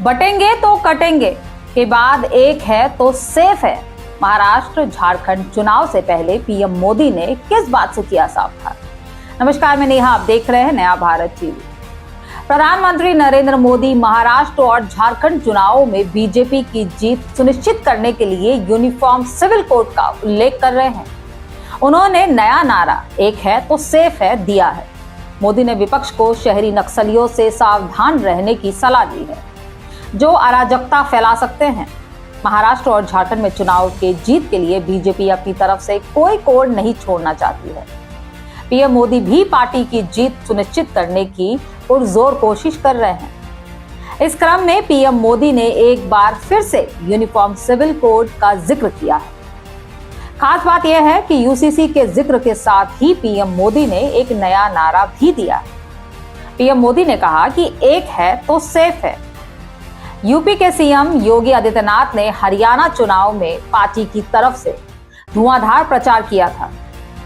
बटेंगे तो कटेंगे के बाद एक है तो सेफ है। महाराष्ट्र झारखंड चुनाव से पहले पीएम मोदी ने किस बात से किया साफ था? नमस्कार, मैं नेहा, आप देख रहे हैं नया भारत टीवी। प्रधानमंत्री नरेंद्र मोदी महाराष्ट्र और झारखंड चुनावों में बीजेपी की जीत सुनिश्चित करने के लिए यूनिफॉर्म सिविल कोड का उल्लेख कर रहे हैं। उन्होंने नया नारा एक है तो सेफ है दिया है। मोदी ने विपक्ष को शहरी नक्सलियों से सावधान रहने की सलाह दी है, जो अराजकता फैला सकते हैं। महाराष्ट्र और झारखंड में चुनाव के जीत के लिए बीजेपी अपनी तरफ से कोई कोड नहीं छोड़ना चाहती है। पीएम मोदी भी पार्टी की जीत सुनिश्चित करने की पुरजोर कोशिश कर रहे हैं। इस क्रम में पीएम मोदी ने एक बार फिर से यूनिफॉर्म सिविल कोड का जिक्र किया है। खास बात यह है कि यूसीसी के जिक्र के साथ ही पीएम मोदी ने एक नया नारा भी दिया। पीएम मोदी ने कहा कि एक है तो सेफ है। यूपी के सीएम योगी आदित्यनाथ ने हरियाणा चुनाव में पार्टी की तरफ से धुआंधार प्रचार किया था।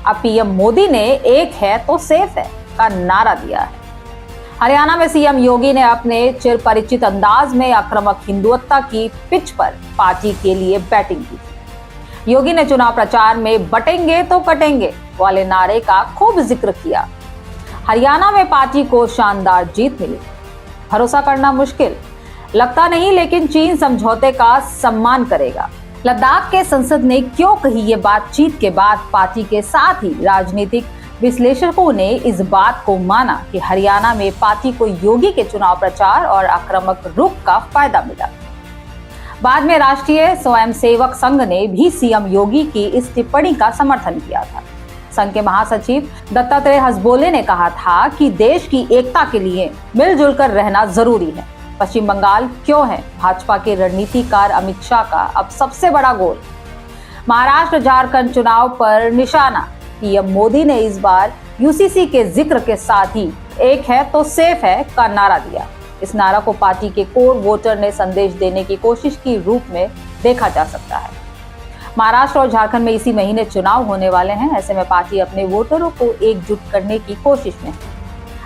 अब पीएम मोदी ने एक है तो सेफ है का नारा दिया है। हरियाणा में सीएम योगी ने अपने चिरपरिचित अंदाज में आक्रामक हिंदुत्व की पिच पर पार्टी के लिए बैटिंग की। योगी ने चुनाव प्रचार में बटेंगे तो कटेंगे वाले नारे का खूब जिक्र किया। हरियाणा में पार्टी को शानदार जीत मिली। भरोसा करना मुश्किल लगता नहीं, लेकिन चीन समझौते का सम्मान करेगा। लद्दाख के संसद ने क्यों कही ये बात? जीत के बाद पार्टी के साथ ही राजनीतिक विश्लेषकों ने इस बात को माना कि हरियाणा में पार्टी को योगी के चुनाव प्रचार और आक्रामक रुख का फायदा मिला। बाद में राष्ट्रीय स्वयंसेवक संघ ने भी सीएम योगी की इस टिप्पणी का समर्थन किया था। संघ के महासचिव दत्तात्रेय हसबोले ने कहा था कि देश की एकता के लिए मिलजुल कर रहना जरूरी है। पश्चिम बंगाल क्यों है? भाजपा के रणनीतिकार अमित शाह का अब सबसे बड़ा गोल। महाराष्ट्र झारखंड चुनाव पर निशाना। पीएम मोदी ने इस बार यूसीसी के जिक्र के साथ ही एक है तो सेफ है का नारा दिया। इस नारा को पार्टी के कोर वोटर ने संदेश देने की कोशिश की रूप में देखा जा सकता है। महाराष्ट्र और झारखंड में इसी महीने चुनाव होने वाले हैं। ऐसे में पार्टी अपने वोटरों को एकजुट करने की कोशिश में है।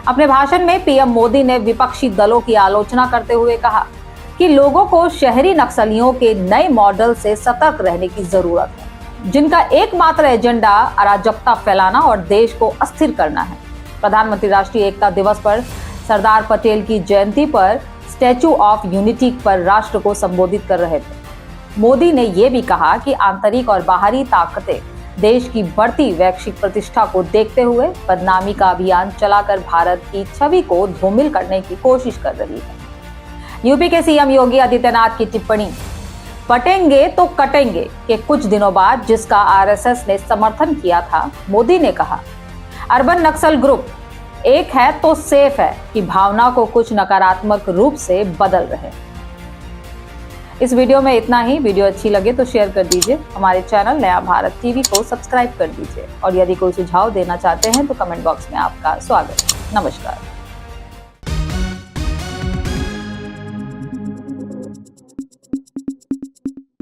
अपने भाषण में पीएम मोदी ने विपक्षी दलों की आलोचना करते हुए कहा कि लोगों को शहरी नक्सलियों के नए मॉडल से सतर्क रहने की जरूरत है, जिनका एकमात्र एजेंडा अराजकता फैलाना और देश को अस्थिर करना है। प्रधानमंत्री राष्ट्रीय एकता दिवस पर सरदार पटेल की जयंती पर स्टैच्यू ऑफ यूनिटी पर राष्ट्र को संबोधित कर रहे थे। मोदी ने यह भी कहा कि आंतरिक और बाहरी ताकतें देश की बढ़ती वैश्विक प्रतिष्ठा को देखते हुए बदनामी का अभियान चलाकर भारत की छवि को धूमिल करने की कोशिश कर रही है। यूपी के सीएम योगी आदित्यनाथ की टिप्पणी बटेंगे तो कटेंगे के कुछ दिनों बाद, जिसका आरएसएस ने समर्थन किया था, मोदी ने कहा अर्बन नक्सल ग्रुप एक है तो सेफ है की भावना को कुछ नकारात्मक रूप से बदल रहे। इस वीडियो में इतना ही। वीडियो अच्छी लगे तो शेयर कर दीजिए। हमारे चैनल नया भारत टीवी को सब्सक्राइब कर दीजिए और यदि कोई सुझाव देना चाहते हैं तो कमेंट बॉक्स में आपका स्वागत है। नमस्कार।